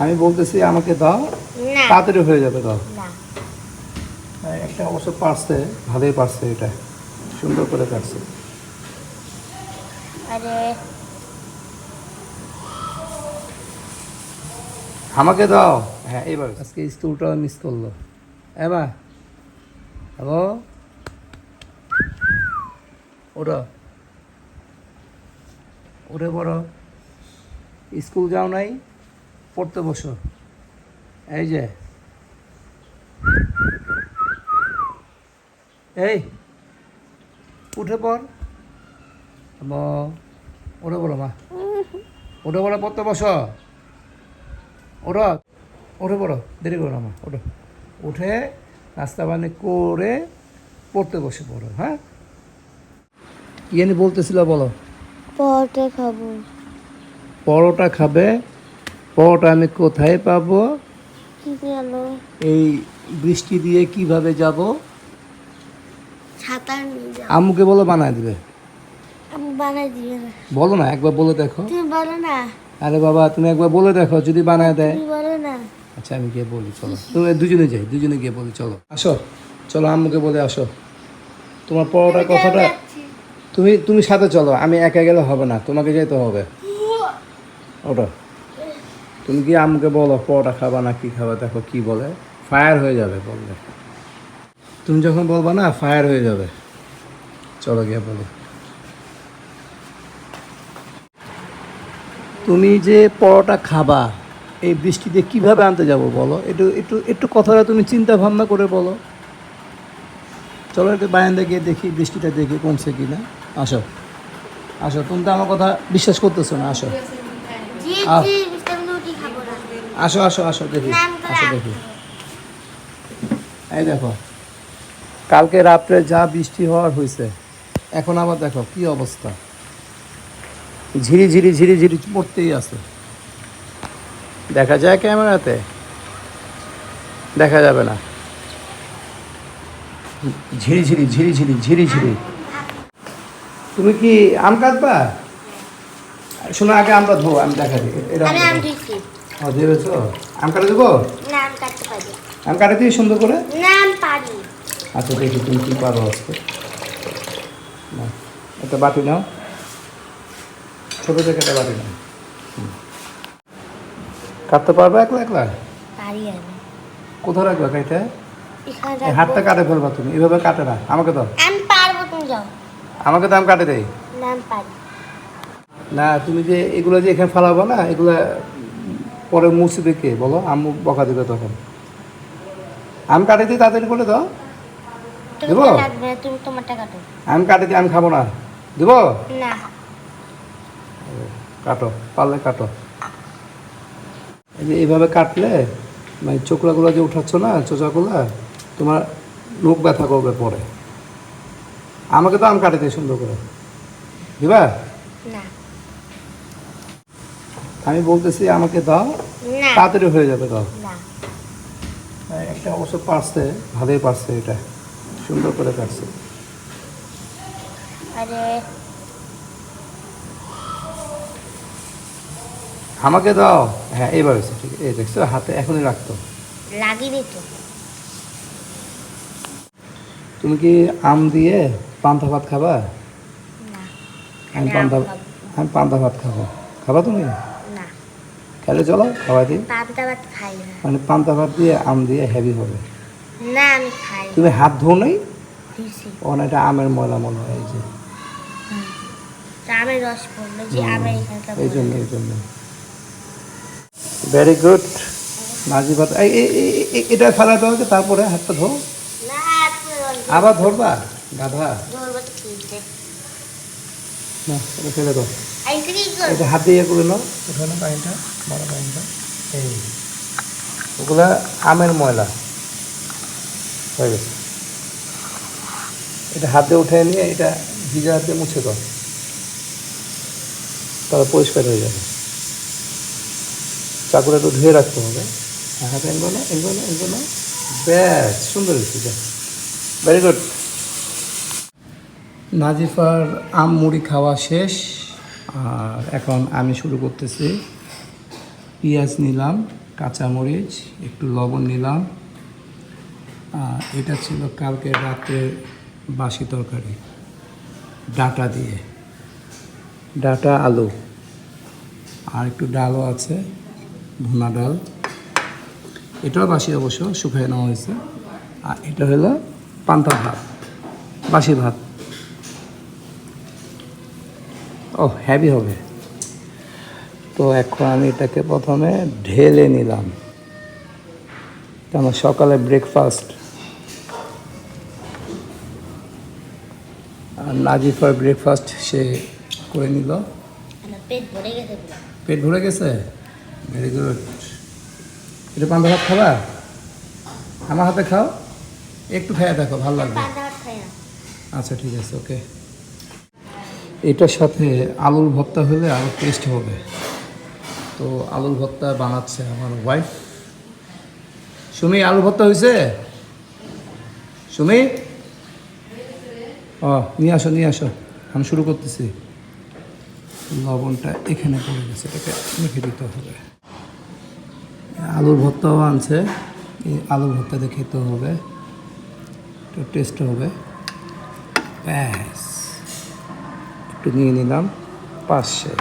আমি বলতেছি আমাকে দাও, না তাড়াতাড়ি হয়ে যাবে, দাও। না একটা অবশ্য পারছে, ভালোই পারছে, এটা সুন্দর করে কাটছে। আরে আমাকে দাও। হ্যাঁ, এবার আজকে স্কুলটা মিস করলো। এবার হ্যালো, ওরা ওরে বড়, স্কুল যাও নাই, পড়তে বসো। এই যে এই উঠে পড়, ওরে বলো মা, ওরে বলো পড়তে বসো, ওরা ওঠে পড়ো, দেরি করো না মা, ওঠো, উঠে নাস্তা পানি করে পড়তে বসে পড়ো। হ্যাঁ, কি জানি বলতেছিল, বলো। পরোটা খাবো। পরোটা খাবে? পরোটা আমি কোথায় পাবো? কি গেল? এই বৃষ্টি দিয়ে কিভাবে যাব? ছাতা নিয়ে যাও। আম্মুকে বলো বানায় দিবে। আমি বানাই দিবে না। বলো না, একবার বলে দেখো। তুমি বলো না। আরে বাবা, তুমি একবার বলে দেখো, যদি বানায় দেয়। তুমি বলো না। আচ্ছা, আমি গিয়ে বলি, চলো, তুমি দুজনে যাই, দুজনে গিয়ে বলি, চলো আসো, চলো আম্মুকে বলে আসো তোমার পরোটার কথাটা। তুমি তুমি সাথে চলো, আমি একা গেলে হবে না, তোমাকে যেতে হবে। ওটা তুমি কি আম্মুকে বলো পরোটা খাবা না কি খাবা, দেখো কি বলে। ফায়ার হয়ে যাবে বললে, তুমি যখন বলবা না ফায়ার হয়ে যাবে। চলো গিয়ে বলো। তুমি যে পরোটা খাবা এই বৃষ্টিতে কিভাবে আনতে যাব বলো, একটু একটু একটু কথাটা তুমি চিন্তা ভাবনা করে বলো। চলো একটু বারান্দা গিয়ে দেখি, বৃষ্টিটা দেখি কমছে কি না। আসো আসো, তুমি তো আমার কথা বিশ্বাস করতেছো না, আসো জি আহ। জি, আমি রুটি খাবো না। আসো আসো আসো দেখি, নাম তো আসো রাখ। দেখি। এই দেখো, কালকে রাত্রে যা বৃষ্টি হওয়ার হয়েছে, এখন আবার দেখো কি অবস্থা, ঝিরি ঝিরি ঝিরি ঝিরি পড়তেই আছে। দেখা যায় ক্যামেরাতে? দেখা যাবে না। ঝিরি ঝিরি ঝিরি ঝিরি ঝিরি ঝিরি। তুমি কি আম কাটবা? শোনো, আগে আমরা ধো, আমি দেখা দিই। আমি আম দিচ্ছি। দিয়েছো? আম কাটে দেবো? না আমি কাটতে পারি। আম কাটে দিই সুন্দর করে। না আমি পারি। আচ্ছা দেখি তুমি কি পারো আজকে। নাও, একটা বাটি নাও, ছোটো থেকে একটা বাটি নাও। কাটতে পারবে একলা একলা? পারি আমি। কোথাও রাখবা কাইটা? এখানে এই রাখবো। হাতটা কাটে ফেলবা তুমি, এভাবে কাটে না, আমাকে দাও। আমি পারবো, তুমি যাও। আমাকে তো আম কাটে দেই না আমি পারি। না। তুমি যে এগুলো যে এখানে ফালাবো না, এগুলো পরে মুছবে কে বলো? আম্মু বকা দিবে তখন। আম কাটে দিই তাড়াতাড়ি করে দাও। তুমি দেবো? তো কাটবে না, তুমি তোমারটা কাটো। আম কাটে দিই, আমি খাবো না। দেবো? না কাটো, পারলে কাটো। এই যে এইভাবে কাটলে মানে চোখলাগুলো যে উঠাচ্ছ না, চোচাগুলা, তোমার মুখ ব্যথা করবে পরে। আমাকে তো আম কাটে দিই সুন্দর করে, দিবা? না আমি বলতেছি আমাকে দাও, না তাড়াতাড়ি হয়ে যাবে, দাও। না একটা অবশ্য পারছে, ভালোই পারছে, এটা সুন্দর করে কাটছে। আরে আমাকে দাও। হ্যাঁ, এইবার হয়েছে, ঠিক, এই দেখছো হাতে এখনই রাখতো। লাগিনি তো। তুমি কি আম দিয়ে পান্তা ভাত খাবা? না আমি আমি আম পান্তা খাবো। আমি পান্তা ভাত খাবো, খাবা তুমি? না খেলে চলো, খাওয়াই দিই। পান্তা ভাত খাই না। মানে পান্তা ভাত দিয়ে আম দিয়ে হেভি হবে। না আমি খাই না। তুমি হাত ধো নাই? দিছি। ও না, এটা আমের ময়লা মনে হয়, এই যে তা আমের রস পড়লো যে আমের এখানকার এই জন্য, পড়লো। এই জন্য। Very good. নাজি ভাত, এটা ফেলা দাও, তারপরে হাতটা ধো। না তুমি আবার ধরবা, গাধা। ধরবো তো কিনতে। না, এটা ফেলে দাও। আইসক্রিম করবো। এটা হাত দিয়ে করে নাও, উঠে নাও পানিটা, বড় পানিটা। এই ওগুলা আমের ময়লা হয়ে গেছে। এটা হাত দিয়ে উঠে নিয়ে এটা ভিজা হাত দিয়ে মুছে দাও, তাহলে পরিষ্কার হয়ে যাবে। চাকুটা একটু ধুয়ে রাখতে হবে। হাতে এনবো না, এনবো না, এনবো না। ব্যাস, সুন্দর হয়েছে, ভেরি গুড। নাজিফার আম মুড়ি খাওয়া শেষ, আর এখন আমি শুরু করতেছি। পেঁয়াজ নিলাম, কাঁচামরিচ, একটু লবণ নিলাম। আর এটা ছিল কালকে রাতে বাসি তরকারি, ডাটা দিয়ে, ডাটা আলু। আর একটু ডালও আছে, ভুনা ডাল। এটাও বাসি, অবশ্য শুকিয়ে নেওয়া হয়েছে। আর এটা হলো পান্তা ভাত, বাসি ভাত। ও হেভি হবে। তো এখন আমি এটাকে প্রথমে ঢেলে নিলাম, আমার সকালে ব্রেকফাস্ট। আর নাজিফার ব্রেকফাস্ট সে করে নিল। আমার পেট ভরে গেছে পুরো। পেট ভরে গেছে, ভেরি গুড। এটা পান্তা ভাত খাবা? আমার হাতে খাও, একটু খেয়ে দেখো, ভালো লাগবে। পান্তা ভাত খাই না। আচ্ছা ঠিক আছে, ওকে। এটার সাথে আলুর ভর্তা হলে আরও টেস্ট হবে। তো আলুর ভর্তা বানাচ্ছে আমার ওয়াইফ। সুমি, আলু ভর্তা হয়েছে? সুমি, ও নিয়ে আসো, নিয়ে আসো, আমি শুরু করতেছি। লবণটা এখানে পড়ে গেছে, এটাকে মেখে দিতে হবে। আলুর ভর্তাও আনছে, এই আলুর ভর্তা দিয়ে খেতে হবে, একটু টেস্ট হবে। ব্যাস, একটু নিয়ে নিলাম পাশে।